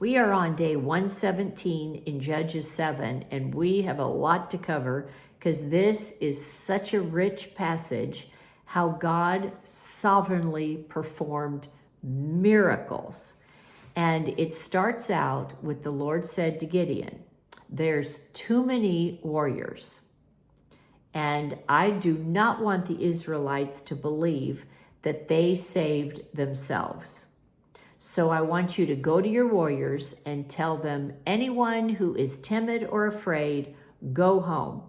We are on day 117 in Judges 7, and we have a lot to cover because this is such a rich passage, how God sovereignly performed miracles. And it starts out with the Lord said to Gideon, there's too many warriors, and I do not want the Israelites to believe that they saved themselves. So I want you to go to your warriors and tell them, anyone who is timid or afraid, go home.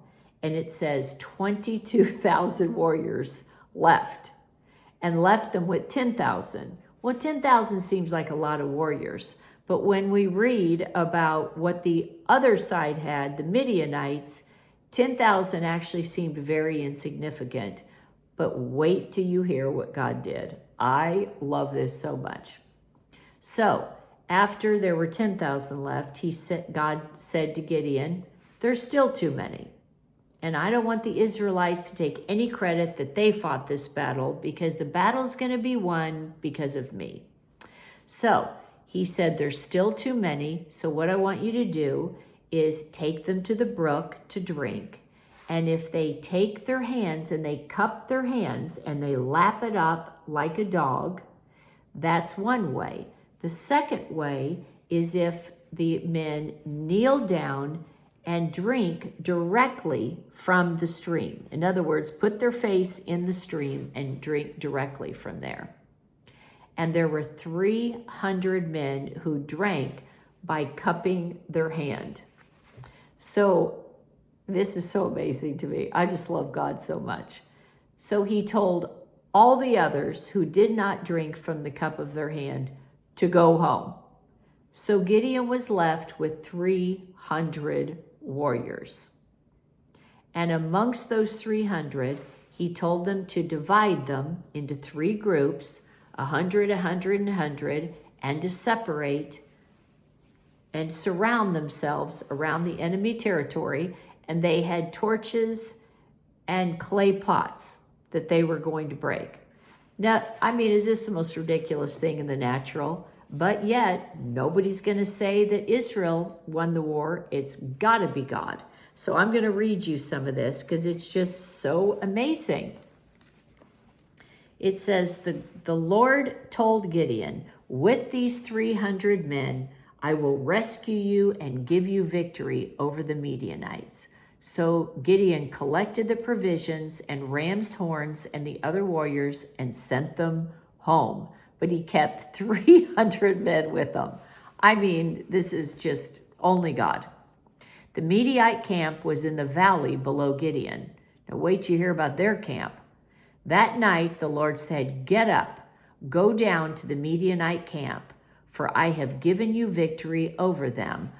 And it says 22,000 warriors left, and left them with 10,000. Well, 10,000 seems like a lot of warriors. But when we read about what the other side had, the Midianites, 10,000 actually seemed very insignificant. But wait till you hear what God did. I love this so much. So after there were 10,000 left, God said to Gideon, there's still too many. And I don't want the Israelites to take any credit that they fought this battle, because the battle's going to be won because of me. So he said, there's still too many. So what I want you to do is take them to the brook to drink. And if they take their hands and they cup their hands and they lap it up like a dog, that's one way. The second way is if the men kneel down and drink directly from the stream. In other words, put their face in the stream and drink directly from there. And there were 300 men who drank by cupping their hand. So this is so amazing to me. I just love God so much. So he told all the others who did not drink from the cup of their hand to go home. So Gideon was left with 300 warriors. And amongst those 300, he told them to divide them into 3 groups, 100, 100, and 100, and to separate and surround themselves around the enemy territory. And they had torches and clay pots that they were going to break. Now, I mean, is this the most ridiculous thing in the natural? But yet, nobody's going to say that Israel won the war. It's got to be God. So I'm going to read you some of this because it's just so amazing. It says, the Lord told Gideon, with these 300 men, I will rescue you and give you victory over the Midianites. So Gideon collected the provisions and ram's horns and the other warriors and sent them home. But he kept 300 men with him. I mean, this is just only God. The Midianite camp was in the valley below Gideon. Now wait till you hear about their camp. That night the Lord said, get up, go down to the Midianite camp, for I have given you victory over them.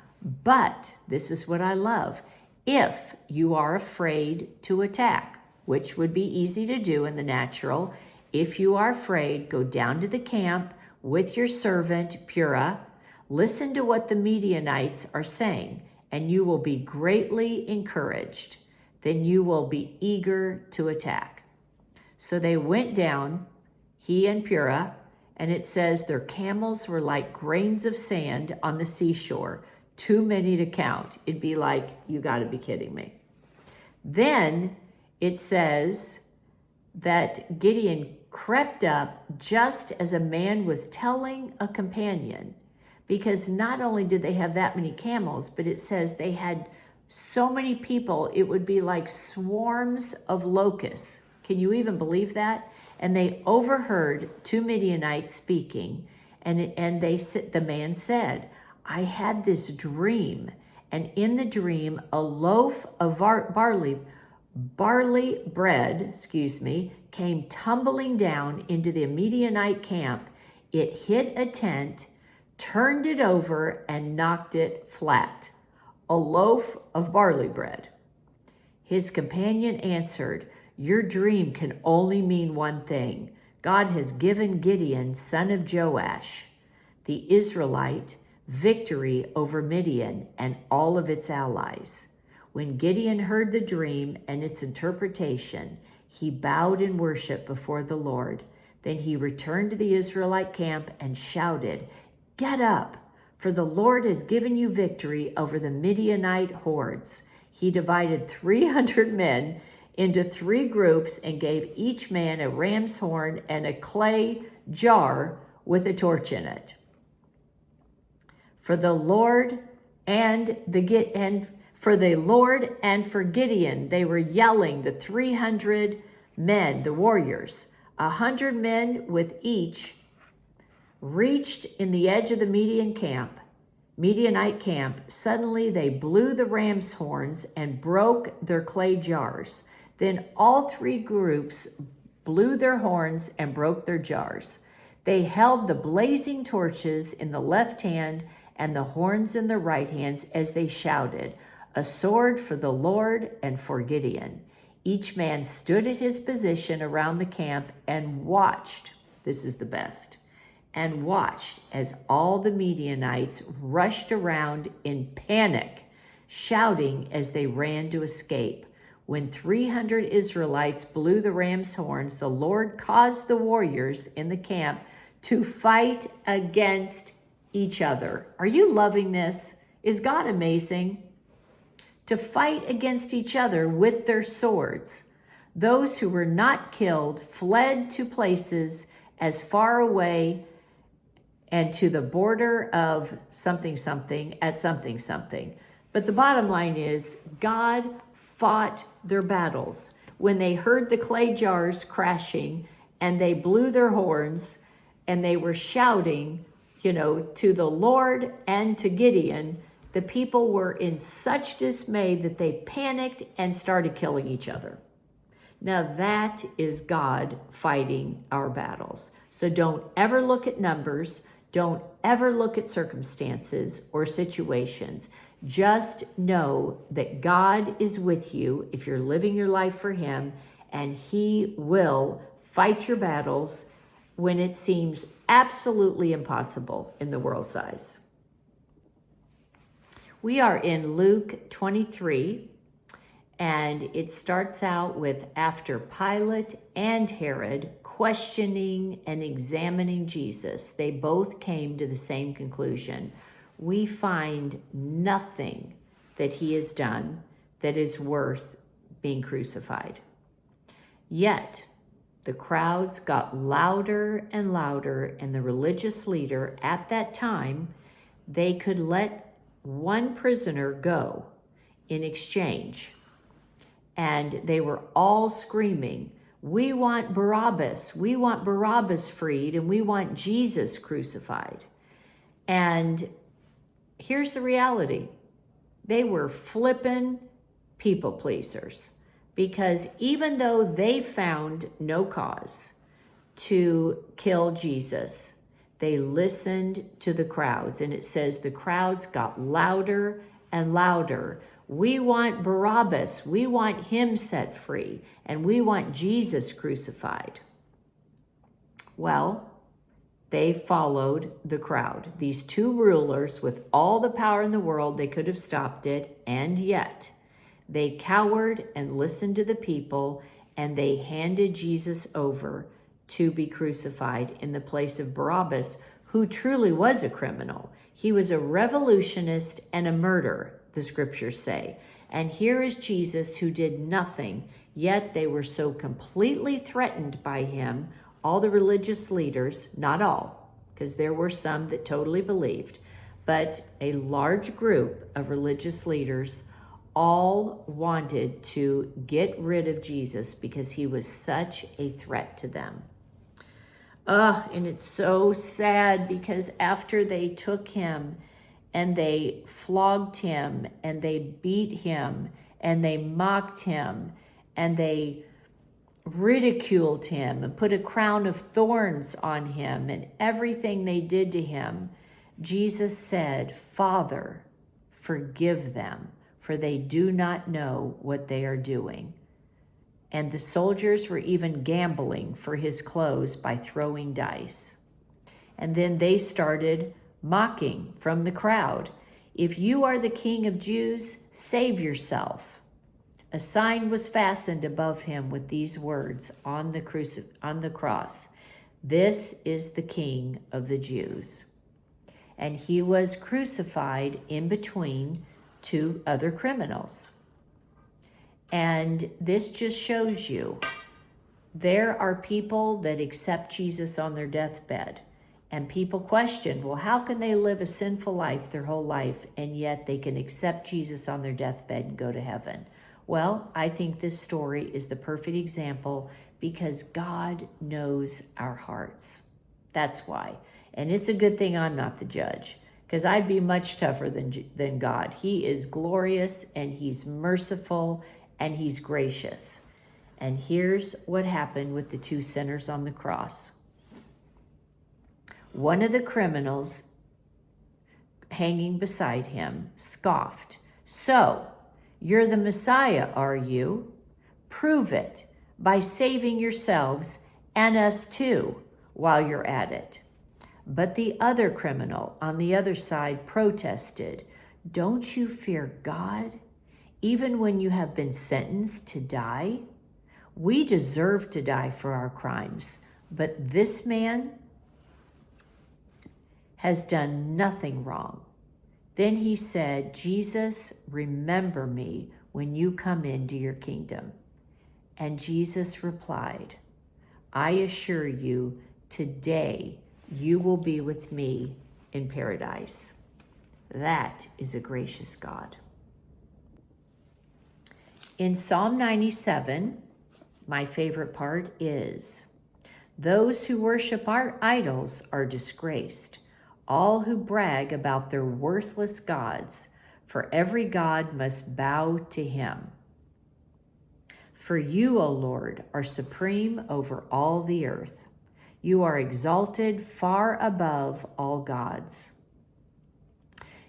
But, this is what I love, if you are afraid to attack, which would be easy to do in the natural, if you are afraid, go down to the camp with your servant Purah, listen to what the Midianites are saying, and you will be greatly encouraged. Then you will be eager to attack. So they went down, he and Purah, and it says their camels were like grains of sand on the seashore, too many to count. It'd be like, you got to be kidding me. Then it says that Gideon crept up just as a man was telling a companion, because not only did they have that many camels, but it says they had so many people, it would be like swarms of locusts. Can you even believe that? And they overheard 2 Midianites speaking, and the man said, I had this dream, and in the dream a loaf of barley bread, came tumbling down into the Midianite camp. It hit a tent, turned it over, and knocked it flat. A loaf of barley bread. His companion answered, your dream can only mean one thing. God has given Gideon, son of Joash, the Israelite, victory over Midian and all of its allies. When Gideon heard the dream and its interpretation, he bowed in worship before the Lord. Then he returned to the Israelite camp and shouted, get up, For the Lord has given you victory over the Midianite hordes. He divided 300 men into 3 groups and gave each man a ram's horn and a clay jar with a torch in it. For the Lord and for Gideon, they were yelling, the 300 men, the warriors, 100 men with each, reached in the edge of the Midianite camp. Suddenly they blew the ram's horns and broke their clay jars. Then all 3 groups blew their horns and broke their jars. They held the blazing torches in the left hand and the horns in the right hands as they shouted, "A sword for the Lord and for Gideon." Each man stood at his position around the camp and watched. This is the best. And watched as all the Midianites rushed around in panic, shouting as they ran to escape. When 300 Israelites blew the ram's horns, the Lord caused the warriors in the camp to fight against each other. Are you loving this? Is God amazing? To fight against each other with their swords. Those who were not killed fled to places as far away and to the border of something at something. But the bottom line is, God fought their battles. When they heard the clay jars crashing and they blew their horns and they were shouting, to the Lord and to Gideon, the people were in such dismay that they panicked and started killing each other. Now that is God fighting our battles. So don't ever look at numbers. Don't ever look at circumstances or situations. Just know that God is with you if you're living your life for Him, and He will fight your battles when it seems absolutely impossible in the world's eyes. We are in Luke 23, and it starts out with after Pilate and Herod questioning and examining Jesus. They both came to the same conclusion. We find nothing that He has done that is worth being crucified. Yet, the crowds got louder and louder, and the religious leader at that time, they could let one prisoner go in exchange. And they were all screaming, "We want Barabbas. We want Barabbas freed, and we want Jesus crucified." And here's the reality. They were flippin' people pleasers, because even though they found no cause to kill Jesus, they listened to the crowds. And it says the crowds got louder and louder. "We want Barabbas. We want him set free. And we want Jesus crucified." Well, they followed the crowd. These 2 rulers with all the power in the world, they could have stopped it. And yet they cowered and listened to the people, and they handed Jesus over to be crucified in the place of Barabbas, who truly was a criminal. He was a revolutionist and a murderer, the scriptures say. And here is Jesus, who did nothing, yet they were so completely threatened by him, all the religious leaders, not all, because there were some that totally believed, but a large group of religious leaders all wanted to get rid of Jesus because he was such a threat to them. And it's so sad, because after they took him and they flogged him and they beat him and they mocked him and they ridiculed him and put a crown of thorns on him and everything they did to him, Jesus said, "Father, forgive them, for they do not know what they are doing." And the soldiers were even gambling for his clothes by throwing dice. And then they started mocking from the crowd, "If you are the King of Jews, save yourself." A sign was fastened above him with these words on the cross, "This is the King of the Jews." and he was crucified in between two other criminals. And this just shows you there are people that accept Jesus on their deathbed. And people question, well, how can they live a sinful life their whole life and yet they can accept Jesus on their deathbed and go to heaven? Well, I think this story is the perfect example because God knows our hearts. That's why. And it's a good thing I'm not the judge, because I'd be much tougher than God. He is glorious and he's merciful and he's gracious. And here's what happened with the two sinners on the cross. One of the criminals hanging beside him scoffed. So, you're the Messiah, are you? Prove it by saving yourselves and us too while you're at it. But the other criminal on the other side protested, don't you fear God, even when you have been sentenced to die? We deserve to die for our crimes, but this man has done nothing wrong. Then he said, Jesus, remember me when you come into your kingdom. And Jesus replied, I assure you, today you will be with me in paradise. That is a gracious God. In Psalm 97, my favorite part is, those who worship our idols are disgraced, all who brag about their worthless gods, for every god must bow to him. For you, O Lord, are supreme over all the earth. You are exalted far above all gods.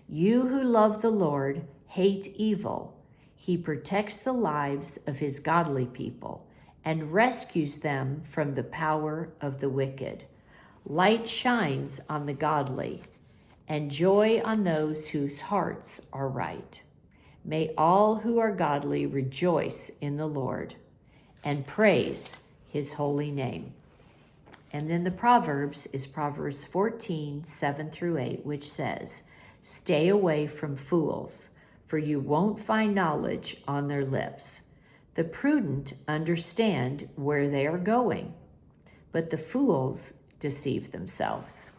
You who love the Lord hate evil. He protects the lives of his godly people and rescues them from the power of the wicked. Light shines on the godly, and joy on those whose hearts are right. May all who are godly rejoice in the Lord and praise his holy name. And then the Proverbs is Proverbs 14, 7 through 8, which says, stay away from fools, for you won't find knowledge on their lips. The prudent understand where they are going, but the fools deceive themselves.